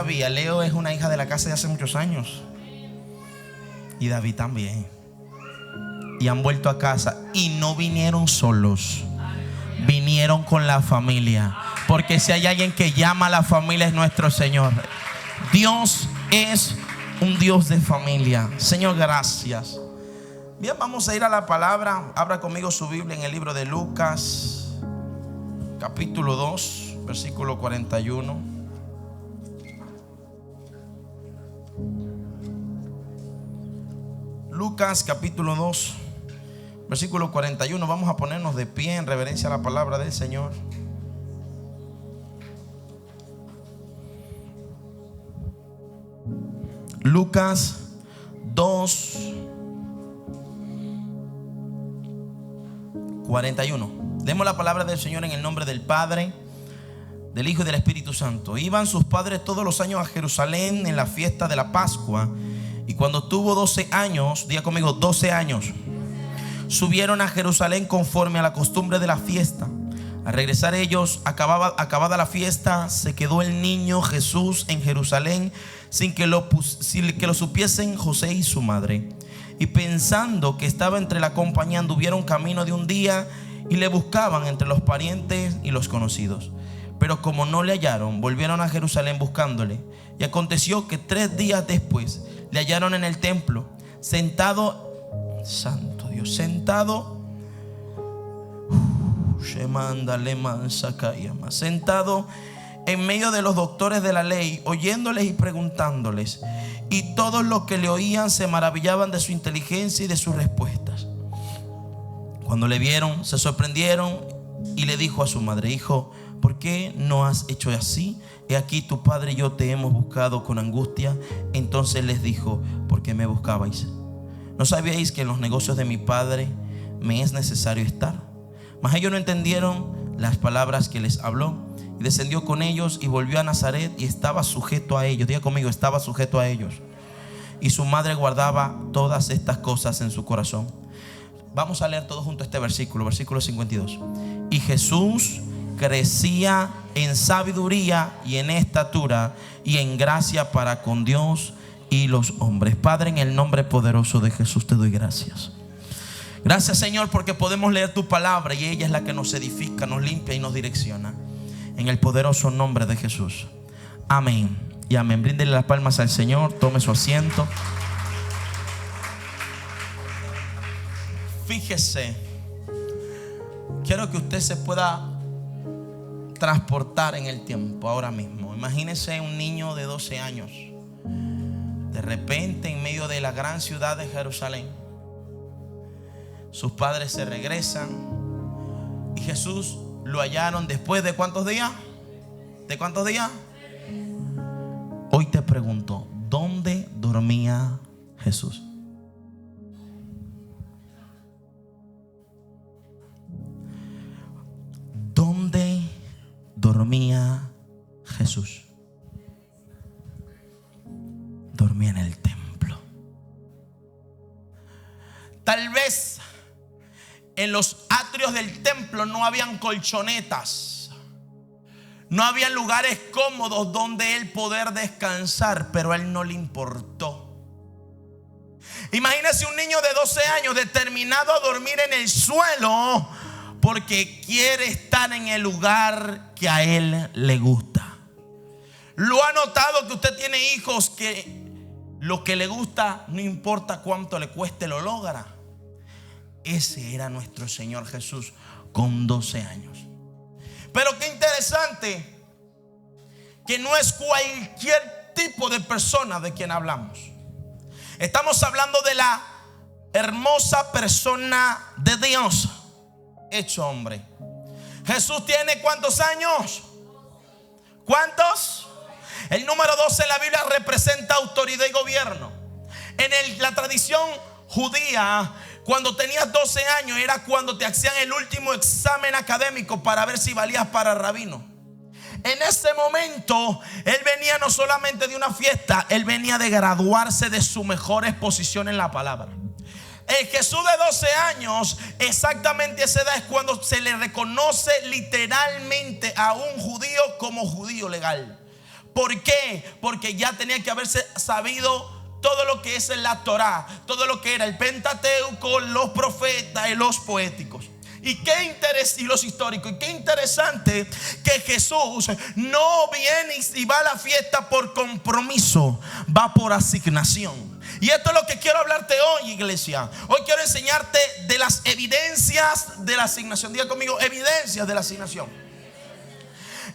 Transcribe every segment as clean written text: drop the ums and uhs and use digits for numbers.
sabía, Leo es una hija de la casa de hace muchos años. Y David también. Y han vuelto a casa. Y no vinieron solos, vinieron con la familia. Porque si hay alguien que llama a la familia, es nuestro Señor. Dios es un Dios de familia. Señor, gracias. Bien, vamos a ir a la palabra. Abra conmigo su Biblia en el libro de Lucas, capítulo 2, versículo 41. Lucas capítulo 2, versículo 41. Vamos a ponernos de pie en reverencia a la palabra del Señor. Lucas 2, 41. Leemos la palabra del Señor en el nombre del Padre, del Hijo y del Espíritu Santo. Iban sus padres todos los años a Jerusalén en la fiesta de la Pascua. Y cuando tuvo 12 años, diga conmigo, 12 años, subieron a Jerusalén conforme a la costumbre de la fiesta. Al regresar ellos, acabada la fiesta, se quedó el niño Jesús en Jerusalén sin que lo supiesen José y su madre. Y pensando que estaba entre la compañía, anduvieron camino de un día y le buscaban entre los parientes y los conocidos. Pero como no le hallaron, volvieron a Jerusalén buscándole. Y aconteció que 3 días después le hallaron en el templo, sentado, santo Dios, sentado en medio de los doctores de la ley, oyéndoles y preguntándoles. Y todos los que le oían se maravillaban de su inteligencia y de sus respuestas. Cuando le vieron, se sorprendieron y le dijo a su madre: hijo, ¿por qué no has hecho así? He aquí tu padre y yo te hemos buscado con angustia. Entonces les dijo: ¿por qué me buscabais? ¿No sabíais que en los negocios de mi padre me es necesario estar? Mas ellos no entendieron las palabras que les habló. Y descendió con ellos y volvió a Nazaret y estaba sujeto a ellos. Diga conmigo, estaba sujeto a ellos. Y su madre guardaba todas estas cosas en su corazón. Vamos a leer todos juntos este versículo, versículo 52. Y Jesús crecía en sabiduría y en estatura y en gracia para con Dios y los hombres. Padre, en el nombre poderoso de Jesús te doy gracias. Gracias, Señor, porque podemos leer tu palabra y ella es la que nos edifica, nos limpia y nos direcciona. En el poderoso nombre de Jesús. Amén y amén. Bríndele las palmas al Señor. Tome su asiento. Fíjese, quiero que usted se pueda transportar en el tiempo ahora mismo. Imagínese un niño de 12 años. De repente, en medio de la gran ciudad de Jerusalén, sus padres se regresan y Jesús lo hallaron después de ¿cuántos días? ¿De cuántos días? Hoy te pregunto, ¿dónde dormía Jesús? ¿Dónde dormía Jesús? Dormía en el templo. Tal vez en los atrios del templo no habían colchonetas, no había lugares cómodos donde él poder descansar, pero a él no le importó. Imagínese un niño de 12 años determinado a dormir en el suelo porque quiere estar en el lugar que a él le gusta. ¿Lo ha notado que usted tiene hijos que lo que le gusta, no importa cuánto le cueste, lo logra? Ese era nuestro Señor Jesús con 12 años. Pero qué interesante que no es cualquier tipo de persona de quien hablamos. Estamos hablando de la hermosa persona de Dios hecho hombre. Jesús tiene ¿cuántos años? ¿Cuántos? El número 12 en la Biblia representa autoridad y gobierno. En la tradición judía, cuando tenías 12 años era cuando te hacían el último examen académico para ver si valías para rabino. En ese momento él venía no solamente de una fiesta, él venía de graduarse de su mejor exposición en la palabra. El Jesús de 12 años, exactamente esa edad es cuando se le reconoce literalmente a un judío como judío legal. ¿Por qué? Porque ya tenía que haberse sabido todo lo que es la Torá, todo lo que era el Pentateuco, los profetas y los poéticos. Y los históricos. Y qué interesante que Jesús no viene y va a la fiesta por compromiso, va por asignación. Y esto es lo que quiero hablarte hoy, iglesia. Hoy quiero enseñarte de las evidencias de la asignación. Diga conmigo, evidencias de la asignación.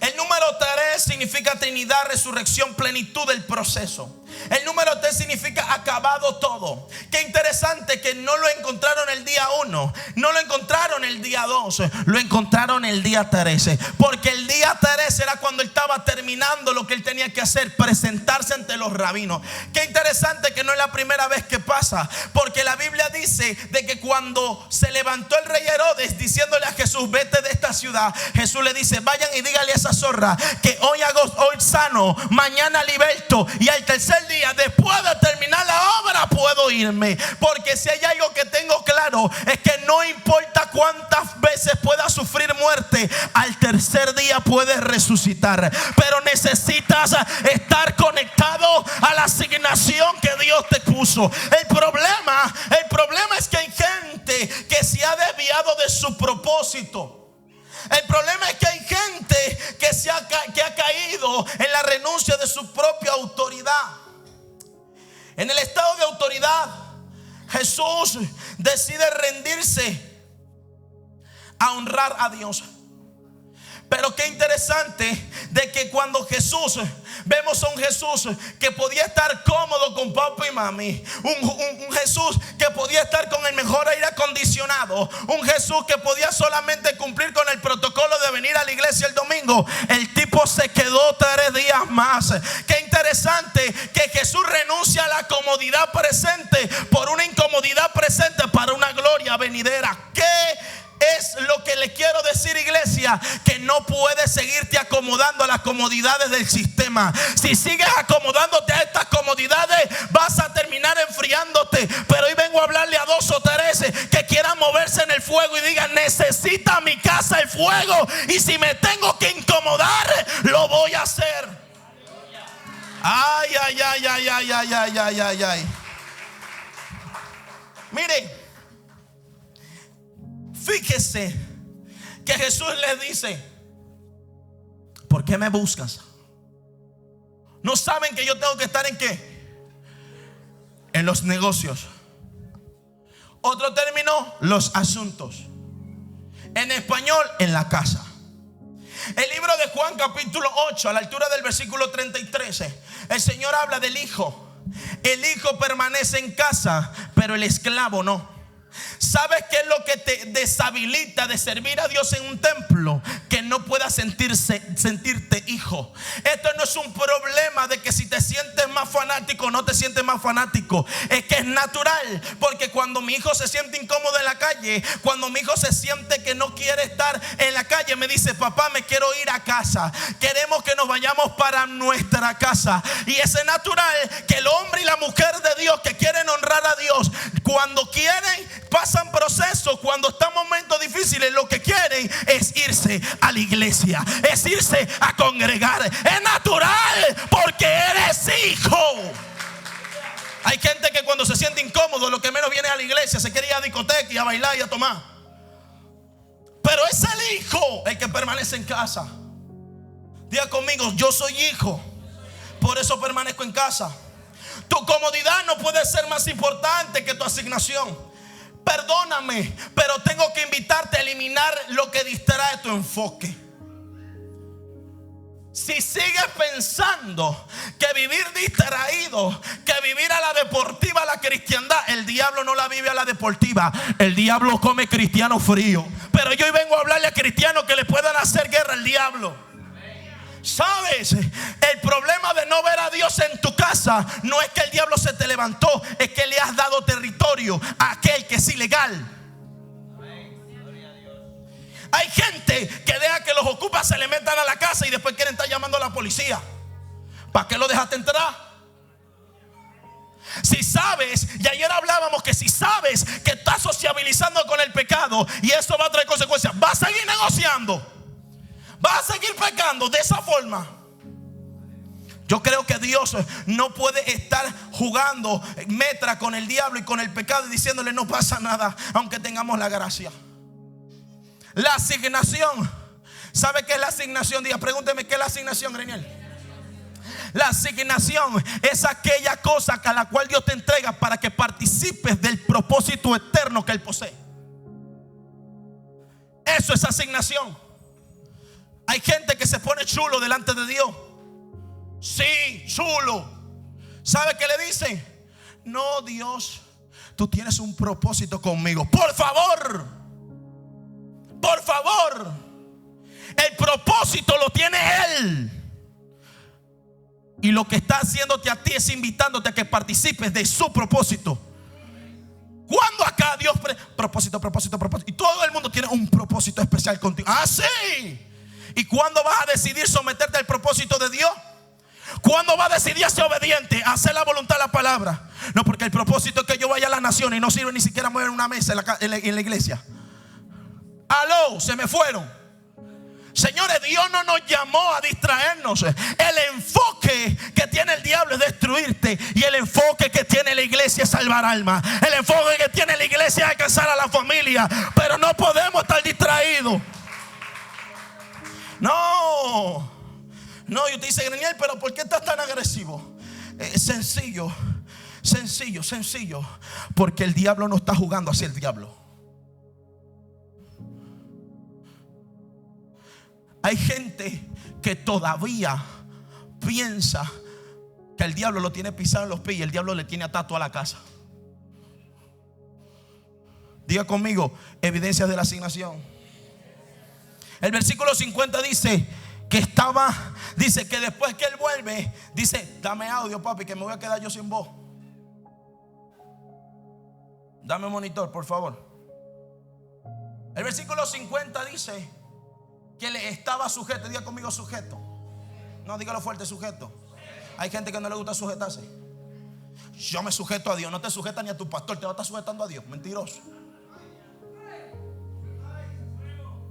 El número 3 significa Trinidad, resurrección, plenitud del proceso. El número 3 significa acabado todo. Qué interesante que no lo encontraron el día 1, no lo encontraron el día 2, lo encontraron el día 13. Porque el día 13 era cuando él estaba terminando lo que él tenía que hacer, presentarse ante los rabinos. Qué interesante que no es la primera vez que pasa, porque la Biblia dice de que cuando se levantó el rey Herodes diciéndole a Jesús, vete de esta ciudad, Jesús le dice, vayan y dígale a esa zorra que hoy sano, mañana liberto, y al tercer día, después de terminar la obra, puedo irme. Porque si hay algo que tengo claro, es que no importa cuántas veces puedas sufrir muerte, al tercer día puedes resucitar. Pero necesitas estar conectado a la asignación que Dios te puso. El problema es que hay gente que se ha desviado de su propósito. El problema es que hay gente que ha caído en la renuncia de su propia autoridad. En el estado de autoridad, Jesús decide rendirse a honrar a Dios. Pero qué interesante de que cuando vemos a un Jesús que podía estar cómodo con papá y mami, un Jesús que podía estar con el mejor aire acondicionado, un Jesús que podía solamente cumplir con el protocolo de venir a la iglesia el domingo, el tipo se quedó 3 días más. Qué interesante que Jesús renuncia a la comodidad presente por una incomodidad presente para una gloria venidera. ¿Qué es lo que le quiero decir, iglesia? Que no puedes seguirte acomodando a las comodidades del sistema. Si sigues acomodándote a estas comodidades, vas a terminar enfriándote. Pero hoy vengo a hablarle a 2 o 3 que quieran moverse en el fuego y digan, necesita mi casa el fuego, y si me tengo que incomodar, lo voy a hacer. Ay, ay, ay, ay, ay, ay, ay, ay, ay, ay. Mire, fíjese que Jesús les dice, ¿por qué me buscas? ¿No saben que yo tengo que estar en qué? En los negocios. Otro término, los asuntos. En español, en la casa. El libro de Juan capítulo 8, a la altura del versículo 33, el Señor habla del hijo. El hijo permanece en casa, pero el esclavo no. ¿Sabes qué es lo que te deshabilita de servir a Dios en un templo? Que no puedas sentirte hijo. Esto no es un problema de que si te sientes más fanático o no te sientes más fanático. Es que es natural. Porque cuando mi hijo se siente incómodo en la calle, cuando mi hijo se siente que no quiere estar en la calle, me dice, papá, me quiero ir a casa. Queremos que nos vayamos para nuestra casa. Y es natural que el hombre y la mujer de Dios que quieren honrar a Dios, cuando quieren, pasan procesos. Cuando están momentos difíciles, lo que quieren es irse a la iglesia, es irse a congregar. Es natural porque eres hijo. Hay gente que cuando se siente incómodo, lo que menos viene a la iglesia, se quiere ir a discoteca y a bailar y a tomar. Pero es el hijo el que permanece en casa. Diga conmigo, yo soy hijo, por eso permanezco en casa. Tu comodidad no puede ser más importante que tu asignación. Perdóname, pero tengo que invitarte a eliminar lo que distrae tu enfoque. Si sigues pensando que vivir distraído, que vivir a la deportiva, a la cristiandad, el diablo no la vive a la deportiva. El diablo come cristiano frío. Pero yo hoy vengo a hablarle a cristianos que le puedan hacer guerra al diablo. ¿Sabes? El problema de no ver a Dios en tu casa no es que el diablo se te levantó, es que le has dado territorio a aquel que es ilegal. Hay gente que deja que los ocupas se le metan a la casa y después quieren estar llamando a la policía. ¿Para qué lo dejaste entrar? Si sabes, y ayer hablábamos que si sabes que estás sociabilizando con el pecado y eso va a traer consecuencias, vas a seguir negociando, vas a seguir pecando de esa forma. Yo creo que Dios no puede estar jugando metra con el diablo y con el pecado y diciéndole no pasa nada, aunque tengamos la gracia. La asignación. ¿Sabe qué es la asignación? Diga, pregúnteme, ¿qué es la asignación, Greniel? La asignación es aquella cosa a la cual Dios te entrega para que participes del propósito eterno que Él posee. Eso es asignación. Hay gente que se pone chulo delante de Dios. Sí, chulo. ¿Sabe qué le dicen? No, Dios, tú tienes un propósito conmigo. Por favor, por favor. El propósito lo tiene Él. Y lo que está haciéndote a ti es invitándote a que participes de su propósito. ¿Cuándo acá Dios propósito? Y todo el mundo tiene un propósito especial contigo. Ah, sí. ¿Y cuándo vas a decidir someterte al propósito de Dios? ¿Cuándo vas a decidir ser obediente, hacer la voluntad de la palabra? No, porque el propósito es que yo vaya a las naciones y no sirve ni siquiera mover una mesa en la iglesia. Aló, se me fueron. Señores, Dios no nos llamó a distraernos. El enfoque que tiene el diablo es destruirte, y el enfoque que tiene la iglesia es salvar almas. El enfoque que tiene la iglesia es alcanzar a la familia. Pero no podemos estar distraídos. No. Y usted dice, Greniel, pero ¿por qué estás tan agresivo? Sencillo. Porque el diablo no está jugando hacia el diablo. Hay gente que todavía piensa que el diablo lo tiene pisado en los pies y el diablo le tiene atado a la casa. Diga conmigo, evidencias de la asignación. El versículo 50 dice que dice que después que él vuelve, dice, dame audio, papi, que me voy a quedar yo sin voz. Dame monitor, por favor. El versículo 50 dice que le estaba sujeto. Diga conmigo, sujeto. No, dígalo fuerte, sujeto. Hay gente que no le gusta sujetarse. Yo me sujeto a Dios. No te sujetas ni a tu pastor, te va a estar sujetando a Dios. Mentiroso.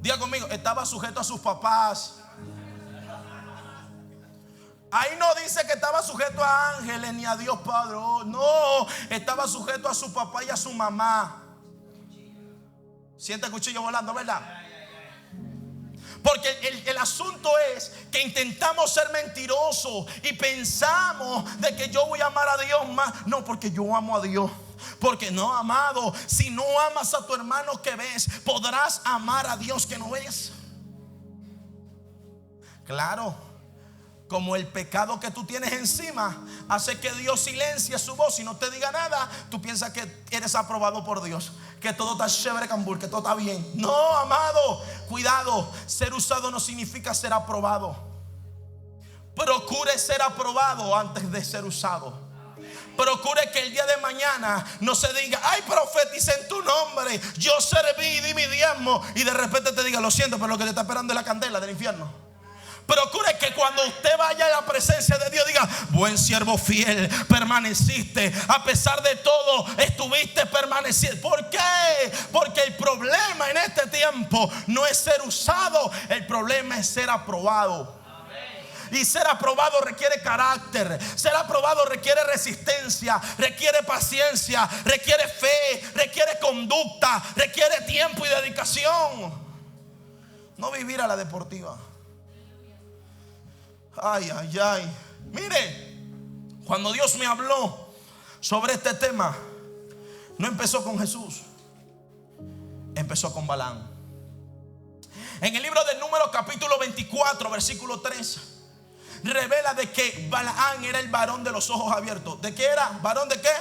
Diga conmigo, estaba sujeto a sus papás. Ahí no dice que estaba sujeto a ángeles ni a Dios Padre. No, estaba sujeto a su papá y a su mamá. Siente el cuchillo volando, ¿verdad? Porque el asunto es que intentamos ser mentirosos y pensamos de que yo voy a amar a Dios más. No, porque yo amo a Dios. Porque no, amado, si no amas a tu hermano que ves, ¿podrás amar a Dios que no ves? Claro, como el pecado que tú tienes encima hace que Dios silencie su voz y no te diga nada, tú piensas que eres aprobado por Dios, que todo está chévere, cambur, que todo está bien. No, amado, cuidado. Ser usado no significa ser aprobado. Procure ser aprobado antes de ser usado. Procure que el día de mañana no se diga, ay, profeticé en tu nombre, yo serví y di mi diezmo, y de repente te diga, lo siento, pero lo que te está esperando es la candela del infierno. Procure que cuando usted vaya a la presencia de Dios diga, buen siervo fiel, permaneciste, a pesar de todo estuviste permaneciendo. ¿Por qué? Porque el problema en este tiempo no es ser usado, el problema es ser aprobado. Y ser aprobado requiere carácter. Ser aprobado requiere resistencia, requiere paciencia, requiere fe, requiere conducta, requiere tiempo y dedicación. No vivir a la deportiva. Ay. Mire, cuando Dios me habló sobre este tema, no empezó con Jesús, empezó con Balaam. En el libro de Números capítulo 24 versículo 3 revela de que Balaam era el varón de los ojos abiertos. ¿De qué era? ¿Varón de qué?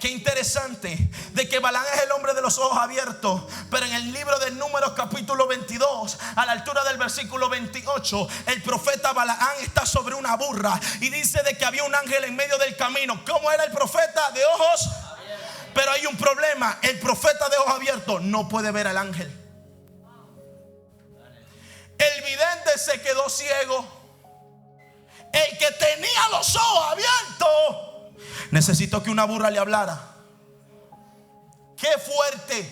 Qué interesante, de que Balaam es el hombre de los ojos abiertos. Pero en el libro de Números capítulo 22, a la altura del versículo 28, el profeta Balaam está sobre una burra y dice de que había un ángel en medio del camino. ¿Cómo era el profeta? De ojos. Pero hay un problema, el profeta de ojos abiertos no puede ver al ángel. El vidente se quedó ciego. El que tenía los ojos abiertos necesitó que una burra le hablara. ¡Qué fuerte!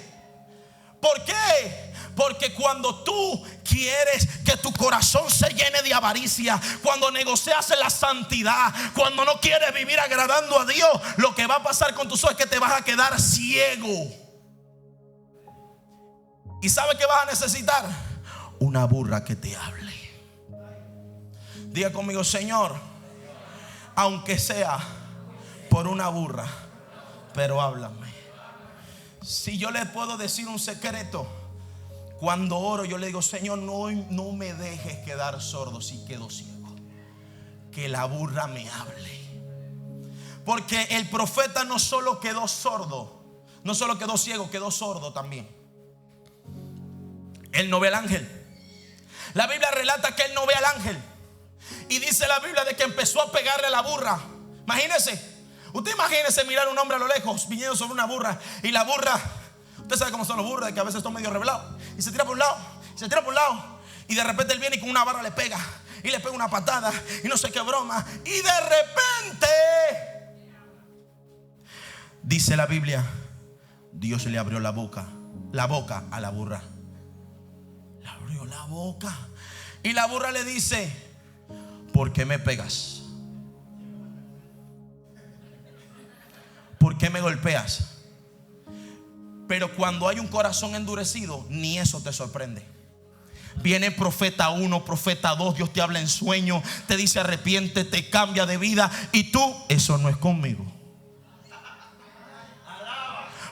¿Por qué? Porque cuando tú quieres que tu corazón se llene de avaricia, cuando negocias la santidad, cuando no quieres vivir agradando a Dios, lo que va a pasar con tus ojos es que te vas a quedar ciego. ¿Y sabes qué vas a necesitar? Una burra que te hable. Diga conmigo: Señor, aunque sea por una burra, pero háblame. Si yo le puedo decir un secreto, cuando oro yo le digo: Señor, no me dejes quedar sordo si quedo ciego. Que la burra me hable. Porque el profeta no solo quedó sordo, no solo quedó ciego, quedó sordo también. Él no ve al ángel. La Biblia relata que él no ve al ángel. Y dice la Biblia de que empezó a pegarle a la burra. Imagínese. Usted imagínese mirar a un hombre a lo lejos viniendo sobre una burra. Y la burra, usted sabe cómo son los burros, de que a veces son medio revelados. Y se tira por un lado, se tira por un lado. Y de repente él viene y con una vara le pega. Y le pega una patada. Y no sé qué broma. Y de repente, dice la Biblia, Dios le abrió la boca a la burra. Le abrió la boca. Y la burra le dice: ¿por qué me pegas? ¿Por qué me golpeas? Pero cuando hay un corazón endurecido, ni eso te sorprende. Viene profeta 1, profeta 2, Dios te habla en sueño, te dice arrepiente, te cambia de vida. Y tú: eso no es conmigo.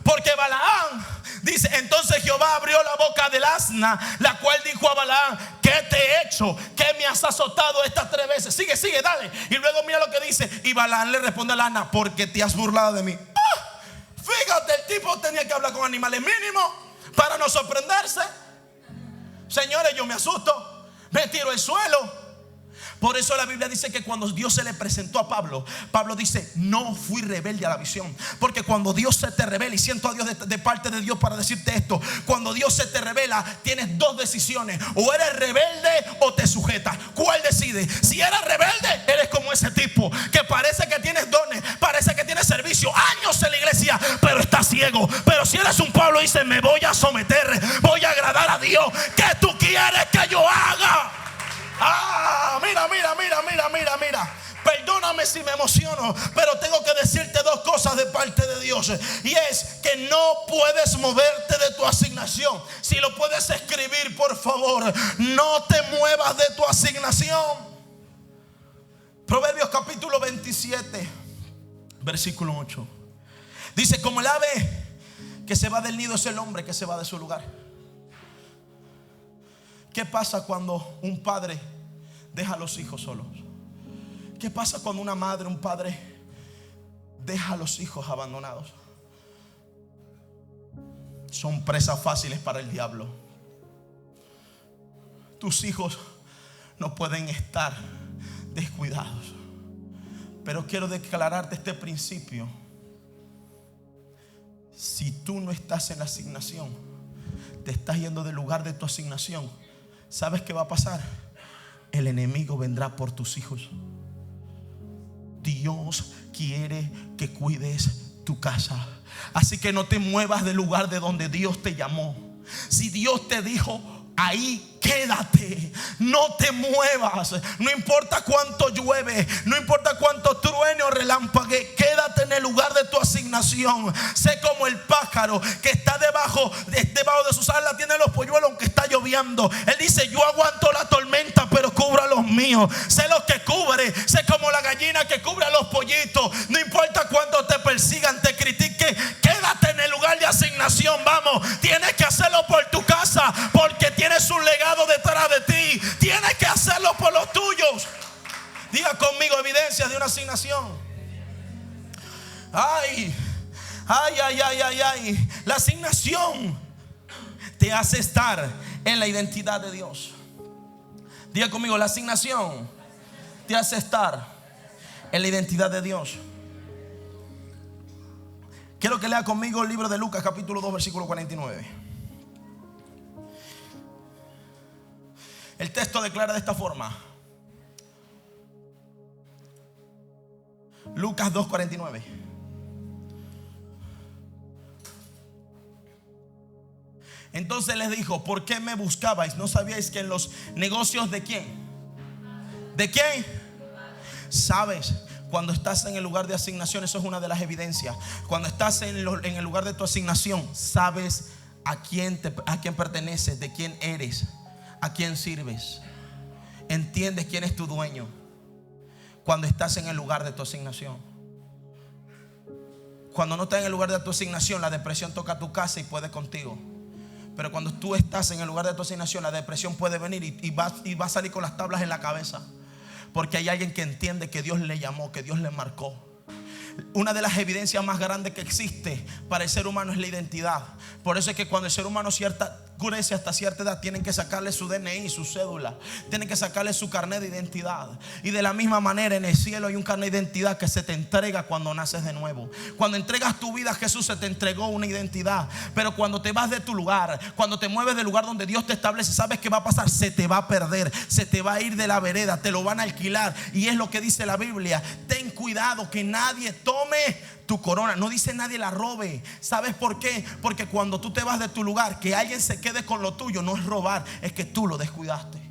Porque Balaam dice: entonces Jehová abrió la boca del asna, la cual dijo a Balaam: ¿qué te he hecho? ¿Qué me has azotado estas 3 veces? Sigue, dale. Y luego mira lo que dice. Y Balaam le responde al asna: porque te has burlado de mí. Fíjate, el tipo tenía que hablar con animales mínimos para no sorprenderse. Señores, yo me asusto, me tiro al suelo. Por eso la Biblia dice que cuando Dios se le presentó a Pablo, Pablo dice: no fui rebelde a la visión. Porque cuando Dios se te revela, y siento a Dios de parte de Dios para decirte esto, cuando Dios se te revela, tienes 2 decisiones: o eres rebelde o te sujetas. ¿Cuál decides? Si eres rebelde, eres como ese tipo que parece que tienes dones, parece que tienes servicio, años en la iglesia, pero está ciego. Pero si eres un Pablo, dice: me voy a someter, voy a agradar a Dios. ¿Qué tú quieres que yo haga? Mira. Perdóname si me emociono, pero tengo que decirte 2 cosas de parte de Dios. Y es que no puedes moverte de tu asignación. Si lo puedes escribir, por favor, no te muevas de tu asignación. Proverbios capítulo 27, versículo 8. Dice: como el ave que se va del nido es el hombre que se va de su lugar. ¿Qué pasa cuando un padre deja a los hijos solos? ¿Qué pasa cuando una madre, un padre deja a los hijos abandonados? Son presas fáciles para el diablo. Tus hijos no pueden estar descuidados. Pero quiero declararte este principio: si tú no estás en la asignación, te estás yendo del lugar de tu asignación, ¿sabes qué va a pasar? El enemigo vendrá por tus hijos. Dios quiere que cuides tu casa. Así que no te muevas del lugar de donde Dios te llamó. Si Dios te dijo: ahí quédate, no te muevas. No importa cuánto llueve, no importa cuánto truene o relámpague, quédate en el lugar de tu asignación. Sé como el pájaro que está debajo de sus alas, tiene los polluelos aunque está lloviendo. Él dice: yo aguanto la tormenta, pero cubro a los míos. Sé lo que cubre, sé como la gallina que cubre a los pollitos. No importa cuánto te persigan, te critiquen, quédate en el lugar de asignación. Vamos, tienes que hacerlo por tu casa, porque tienes un legado detrás de ti. Tienes que hacerlo por los tuyos. Diga conmigo: evidencias de una asignación. Ay. La asignación te hace estar en la identidad de Dios. Diga conmigo: la asignación te hace estar en la identidad de Dios. Quiero que lea conmigo el libro de Lucas capítulo 2 versículo 49. El texto declara de esta forma. Lucas 2:49. Entonces les dijo: ¿por qué me buscabais? ¿No sabíais que en los negocios de quién? ¿De quién? ¿Sabes? Cuando estás en el lugar de asignación, eso es una de las evidencias. Cuando estás en el lugar de tu asignación, sabes a quién perteneces, de quién eres, a quién sirves. Entiendes quién es tu dueño cuando estás en el lugar de tu asignación. Cuando no estás en el lugar de tu asignación, la depresión toca tu casa y puede contigo. Pero cuando tú estás en el lugar de tu asignación, la depresión puede venir y va a salir con las tablas en la cabeza. Porque hay alguien que entiende que Dios le llamó, que Dios le marcó. Una de las evidencias más grandes que existe para el ser humano es la identidad. Por eso es que cuando el ser humano crece hasta cierta edad, tienen que sacarle su DNI, su cédula, tienen que sacarle su carnet de identidad. Y de la misma manera en el cielo hay un carnet de identidad que se te entrega cuando naces de nuevo. Cuando entregas tu vida a Jesús, se te entregó una identidad. Pero cuando te vas de tu lugar, cuando te mueves del lugar donde Dios te establece, ¿sabes qué va a pasar? Se te va a perder, se te va a ir de la vereda, te lo van a alquilar. Y es lo que dice la Biblia: ten cuidado que nadie tome tu corona. No dice nadie la robe. ¿Sabes por qué? Porque cuando tú te vas de tu lugar, que alguien se quede con lo tuyo no es robar, es que tú lo descuidaste.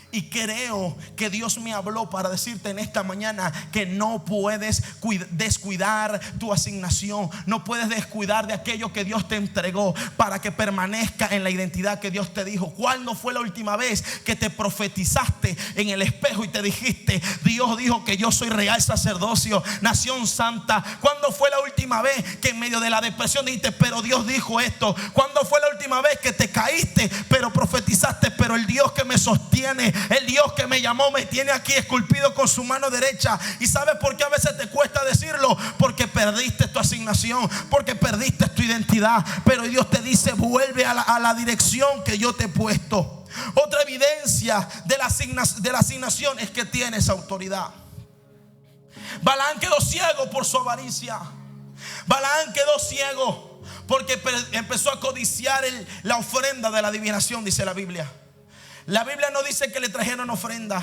Y creo que Dios me habló para decirte en esta mañana que no puedes descuidar tu asignación. No puedes descuidar de aquello que Dios te entregó para que permanezca en la identidad que Dios te dijo. ¿Cuándo fue la última vez que te profetizaste en el espejo y te dijiste: Dios dijo que yo soy real sacerdocio, nación santa? ¿Cuándo fue la última vez que en medio de la depresión dijiste: pero Dios dijo esto? ¿Cuándo fue la última vez que te caíste pero profetizaste: pero el Dios que me sostiene, el Dios que me llamó, me tiene aquí esculpido con su mano derecha? ¿Y sabes por qué a veces te cuesta decirlo? Porque perdiste tu asignación, porque perdiste tu identidad. Pero Dios te dice: vuelve a la dirección que yo te he puesto. Otra evidencia de la asignación es que tienes autoridad. Balaam quedó ciego por su avaricia. Balaam quedó ciego porque empezó a codiciar la ofrenda de la adivinación, dice la Biblia. La Biblia no dice que le trajeron ofrenda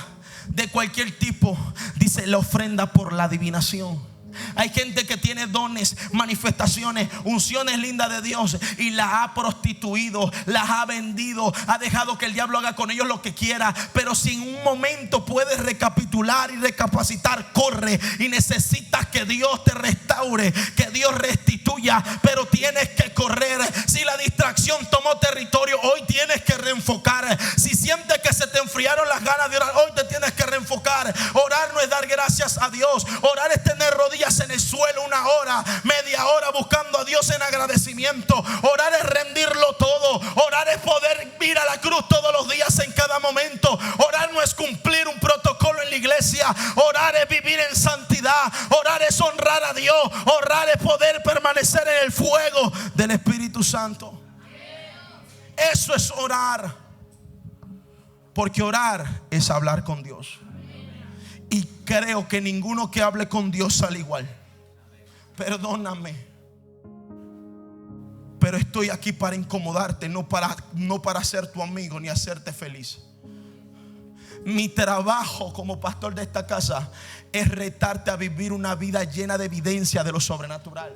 de cualquier tipo, dice la ofrenda por la adivinación. Hay gente que tiene dones, manifestaciones, unciones lindas de Dios y las ha prostituido, las ha vendido, ha dejado que el diablo haga con ellos lo que quiera. Pero si en un momento puedes recapitular y recapacitar, corre. Y necesitas que Dios te restaure, que Dios restituya, pero tienes que correr. Si la distracción tomó territorio, hoy tienes que reenfocar. Si sientes que se te enfriaron las ganas de orar, hoy te tienes que reenfocar. Orar no es dar gracias a Dios, orar es tener rodillas en el suelo una hora, media hora buscando a Dios en agradecimiento. Orar es rendirlo todo. Orar es poder ir a la cruz todos los días, en cada momento. Orar no es cumplir un protocolo en la iglesia. Orar es vivir en santidad. Orar es honrar a Dios. Orar es poder permanecer en el fuego del Espíritu Santo. Eso es orar. Porque orar es hablar con Dios. Y creo que ninguno que hable con Dios sale igual. Perdóname, pero estoy aquí para incomodarte, no para ser tu amigo ni hacerte feliz. Mi trabajo como pastor de esta casa es retarte a vivir una vida llena de evidencia de lo sobrenatural.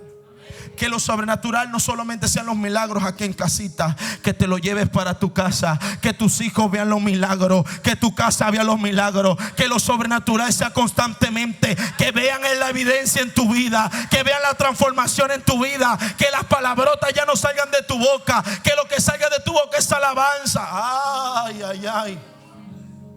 Que lo sobrenatural no solamente sean los milagros aquí en casita, que te lo lleves para tu casa, que tus hijos vean los milagros, que tu casa vea los milagros, que lo sobrenatural sea constantemente, que vean la evidencia en tu vida, que vean la transformación en tu vida, que las palabrotas ya no salgan de tu boca, que lo que salga de tu boca es alabanza. Ay, ay, ay.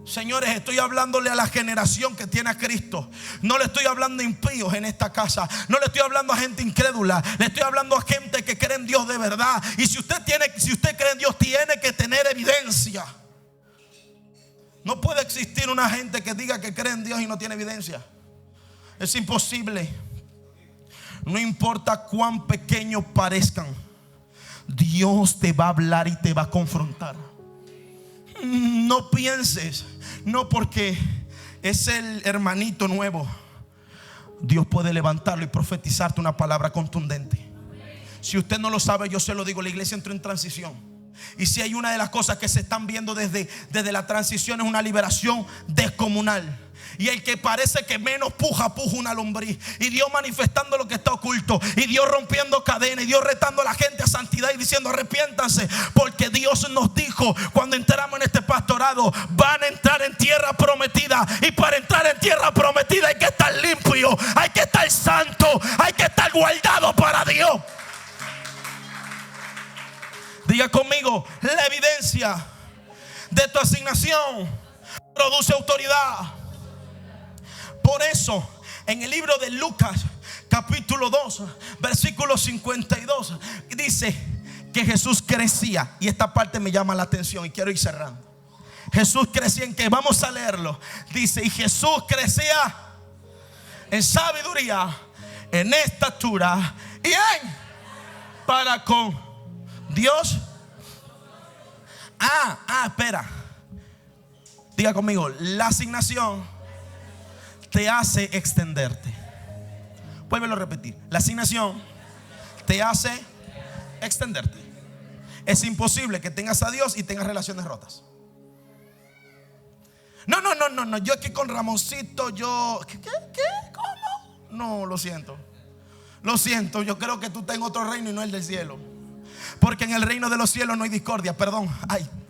Señores, estoy hablándole a la generación que tiene a Cristo. No le estoy hablando a impíos en esta casa. No le estoy hablando a gente incrédula. Le estoy hablando a gente que cree en Dios de verdad. Y si usted cree en Dios, tiene que tener evidencia. No puede existir una gente que diga que cree en Dios y no tiene evidencia. Es imposible. No importa cuán pequeños parezcan, Dios te va a hablar y te va a confrontar. No pienses, no porque es el hermanito nuevo, Dios puede levantarlo y profetizarte una palabra contundente. Si usted no lo sabe, yo se lo digo, la iglesia entró en transición. Y si hay una de las cosas que se están viendo desde la transición, es una liberación descomunal. Y el que parece que menos puja una lombriz. Y Dios manifestando lo que está oculto. Y Dios rompiendo cadenas. Y Dios retando a la gente a santidad y diciendo: arrepiéntanse. Porque Dios nos dijo cuando entramos en este pastorado: van a entrar en tierra prometida. Y para entrar en tierra prometida hay que estar limpio, hay que estar santo, hay que estar guardado para Dios. Diga conmigo: la evidencia de tu asignación produce autoridad. Por eso, en el libro de Lucas, capítulo 2, versículo 52, dice que Jesús crecía. Y esta parte me llama la atención y quiero ir cerrando. Jesús crecía en que, vamos a leerlo. Dice: y Jesús crecía en sabiduría, en estatura y en para con Dios. Espera. Diga conmigo: la asignación te hace extenderte. Vuélvelo a repetir. La asignación te hace extenderte. Es imposible que tengas a Dios y tengas relaciones rotas. No. Yo aquí con Ramoncito, ¿Qué? ¿Cómo? No, lo siento. Yo creo que tú estás en otro reino y no el del cielo. Porque en el reino de los cielos no hay discordia.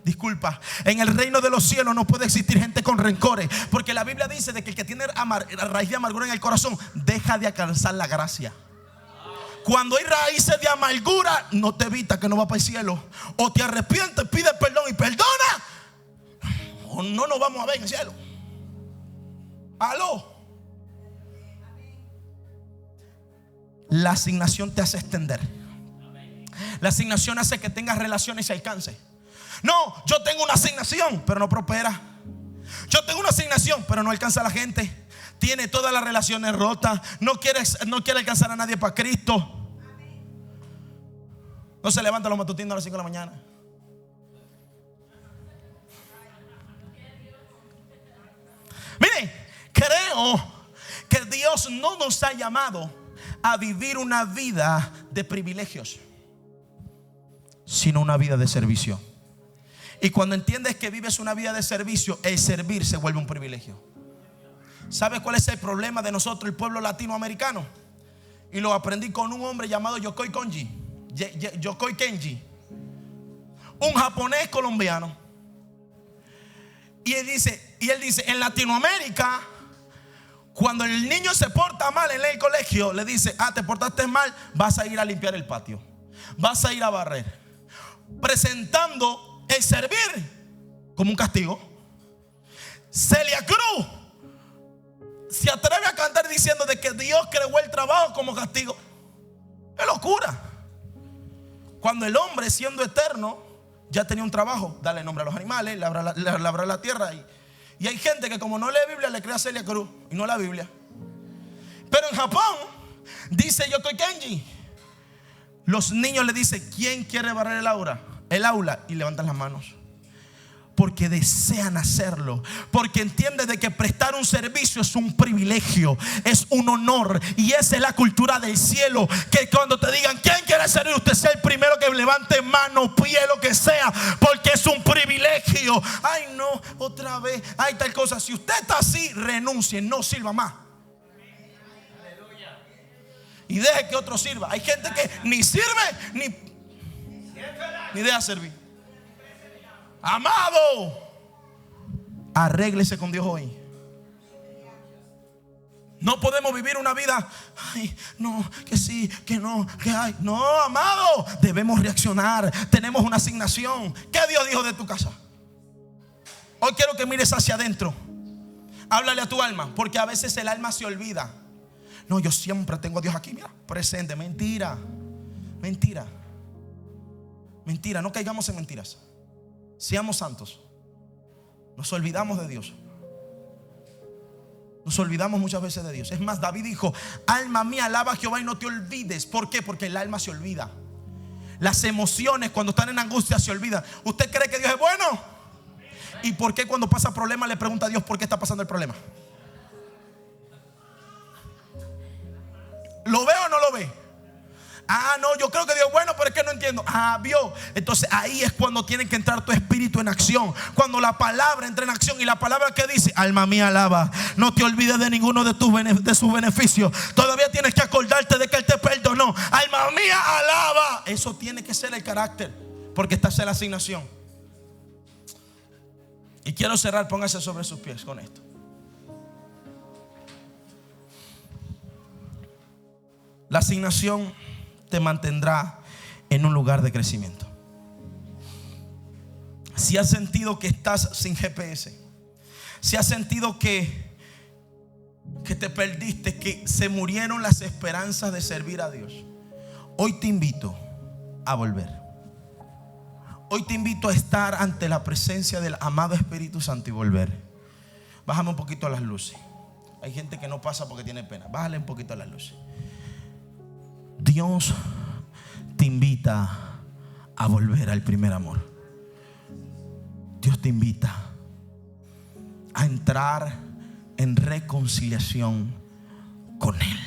Disculpa. En el reino de los cielos no puede existir gente con rencores. Porque la Biblia dice de que el que tiene raíz de amargura en el corazón deja de alcanzar la gracia. Cuando hay raíces de amargura, no te evita que no va para el cielo. O te arrepientes, pide perdón y perdona, o no nos vamos a ver en el cielo. Aló. La asignación te hace extender. La asignación hace que tengas relaciones y alcance. No, yo tengo una asignación, pero no prospera. Yo tengo una asignación, pero no alcanza a la gente. Tiene todas las relaciones rotas. No quiere alcanzar a nadie para Cristo. No se levanta los matutinos a las 5 de la mañana. Miren, creo que Dios no nos ha llamado a vivir una vida de privilegios, sino una vida de servicio. Y cuando entiendes que vives una vida de servicio, el servir se vuelve un privilegio. ¿Sabes cuál es el problema de nosotros, el pueblo latinoamericano? Y lo aprendí con un hombre llamado Yokoi Kenji, un japonés colombiano. Y él dice, en Latinoamérica, cuando el niño se porta mal en el colegio, le dice: te portaste mal, vas a ir a limpiar el patio, vas a ir a barrer, presentando el servir como un castigo. Celia Cruz se atreve a cantar diciendo de que Dios creó el trabajo como castigo. Es locura. Cuando el hombre, siendo eterno, ya tenía un trabajo: darle nombre a los animales, labrar la tierra. Y hay gente que, como no lee Biblia, le cree a Celia Cruz y no la Biblia. Pero en Japón, dice Yokoi Kenji, los niños le dicen: ¿quién quiere barrer el aula? Y levantan las manos. Porque desean hacerlo. Porque entienden de que prestar un servicio es un privilegio, es un honor. Y esa es la cultura del cielo. Que cuando te digan: ¿quién quiere servir? Usted sea el primero que levante mano, pie, lo que sea. Porque es un privilegio. Ay, no, otra vez, hay tal cosa. Si usted está así, renuncie, no sirva más. Y deje que otro sirva. Hay gente que ni sirve ni deja servir. Amado, arréglese con Dios hoy. No podemos vivir una vida: ay, no, que sí, que no, que hay. No, amado, debemos reaccionar. Tenemos una asignación. ¿Qué Dios dijo de tu casa? Hoy quiero que mires hacia adentro. Háblale a tu alma, porque a veces el alma se olvida. No, yo siempre tengo a Dios aquí, mira, presente. Mentira. No caigamos en mentiras. Seamos santos. Nos olvidamos de Dios. Nos olvidamos muchas veces de Dios. Es más, David dijo: alma mía, alaba a Jehová y no te olvides. ¿Por qué? Porque el alma se olvida. Las emociones, cuando están en angustia, se olvidan. ¿Usted cree que Dios es bueno? ¿Y por qué cuando pasa problema le pregunta a Dios por qué está pasando el problema? ¿Lo ve o no lo ve? No, yo creo que Dios es bueno, pero es que no entiendo. Vio. Entonces ahí es cuando tiene que entrar tu espíritu en acción. Cuando la palabra entra en acción. Y la palabra que dice: alma mía, alaba. No te olvides de ninguno de sus beneficios. Todavía tienes que acordarte de que Él te perdonó. Alma mía, alaba. Eso tiene que ser el carácter, porque esta es la asignación. Y quiero cerrar. Póngase sobre sus pies con esto. La asignación te mantendrá en un lugar de crecimiento. Si has sentido que estás sin GPS, si has sentido que te perdiste, que se murieron las esperanzas de servir a Dios, hoy te invito a volver. Hoy te invito a estar ante la presencia del amado Espíritu Santo y volver. Bájame un poquito las luces. Hay gente que no pasa porque tiene pena. Bájale un poquito las luces. Dios te invita a volver al primer amor. Dios te invita a entrar en reconciliación con Él.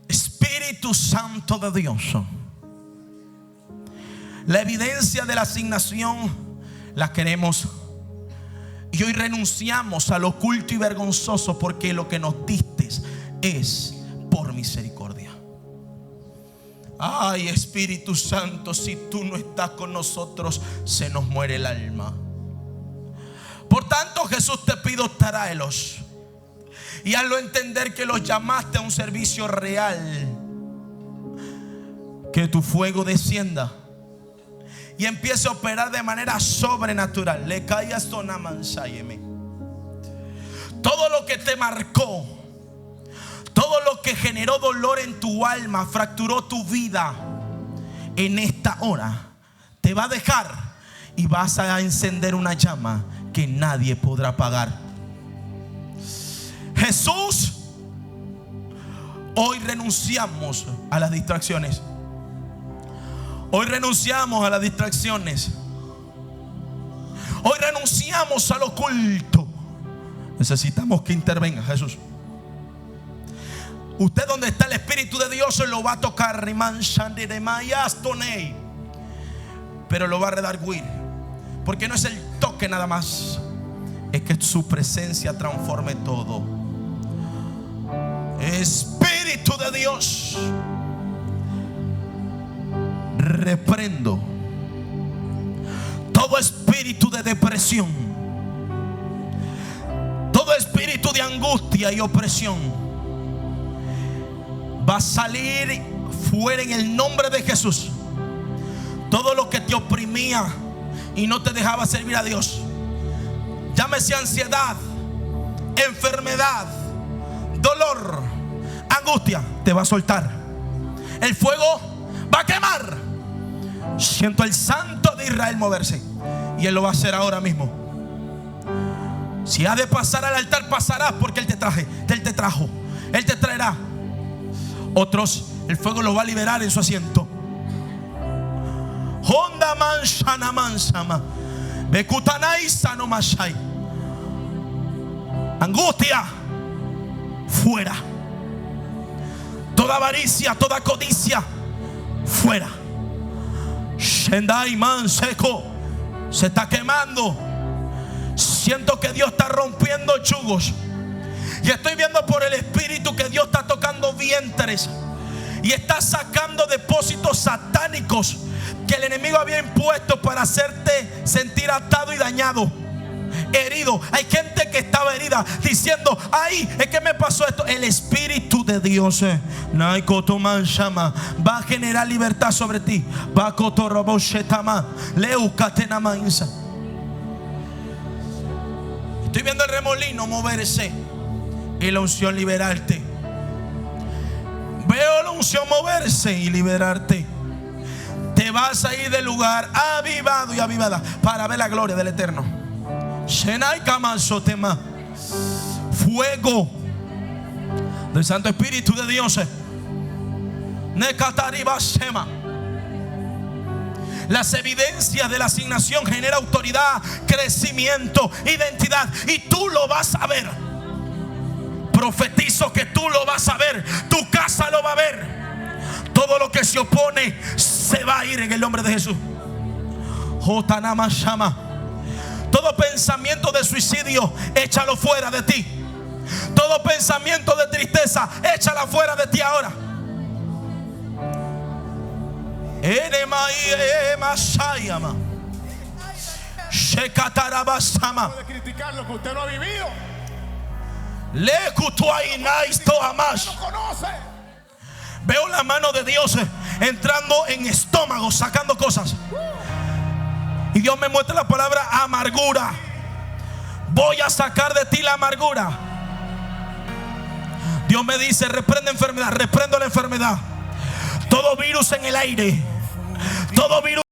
Espíritu Santo de Dios, la evidencia de la asignación la queremos. Y hoy renunciamos a lo oculto y vergonzoso, porque lo que nos diste es por misericordia. Ay, Espíritu Santo, si tú no estás con nosotros, se nos muere el alma. Por tanto, Jesús, te pido, tráelos y hazlo entender que los llamaste a un servicio real. Que tu fuego descienda y empiece a operar de manera sobrenatural. Le callas tonamansáyeme. Todo lo que te marcó, todo lo que generó dolor en tu alma, fracturó tu vida, en esta hora te va a dejar y vas a encender una llama que nadie podrá apagar. Jesús, hoy renunciamos a las distracciones. Hoy renunciamos a las distracciones. Hoy renunciamos al oculto. Necesitamos que intervenga Jesús. Usted, donde está el Espíritu de Dios, lo va a tocar, pero lo va a redarguir, porque no es el toque nada más, es que su presencia transforme todo. Espíritu de Dios, reprendo todo espíritu de depresión, todo espíritu de angustia y opresión. Va a salir fuera en el nombre de Jesús. Todo lo que te oprimía y no te dejaba servir a Dios, llámese ansiedad, enfermedad, dolor, angustia, te va a soltar. El fuego va a quemar. Siento el Santo de Israel moverse, y Él lo va a hacer ahora mismo. Si ha de pasar al altar, pasarás, porque Él te trajo, Él te traerá. Otros, el fuego los va a liberar en su asiento. Honda manshana mansama. Bekutanai sano mashai. Angustia, fuera. Toda avaricia, toda codicia, fuera. Shendai man seco. Se está quemando. Siento que Dios está rompiendo yugos. Y estoy viendo por el Espíritu que Dios está tocando vientres y está sacando depósitos satánicos que el enemigo había impuesto para hacerte sentir atado y dañado, herido. Hay gente que estaba herida diciendo: ay, es que me pasó esto. El Espíritu de Dios va a generar libertad sobre ti. Estoy viendo el remolino moverse y la unción liberarte. Veo la unción moverse y liberarte. Te vas a ir del lugar avivado y avivada para ver la gloria del Eterno. Fuego del Santo Espíritu de Dios. Las evidencias de la asignación generan autoridad, crecimiento, identidad, y tú lo vas a ver. Profetizo que tú lo vas a ver, tu casa lo va a ver. Todo lo que se opone se va a ir en el nombre de Jesús. Jotanama Shama. Todo pensamiento de suicidio, échalo fuera de ti. Todo pensamiento de tristeza, échala fuera de ti ahora. Puede criticar lo que usted no ha vivido. No Conoce. Veo la mano de Dios entrando en estómago, sacando cosas. Y Dios me muestra la palabra amargura. Voy a sacar de ti la amargura. Dios me dice: reprende enfermedad, reprendo la enfermedad. Todo virus en el aire, todo virus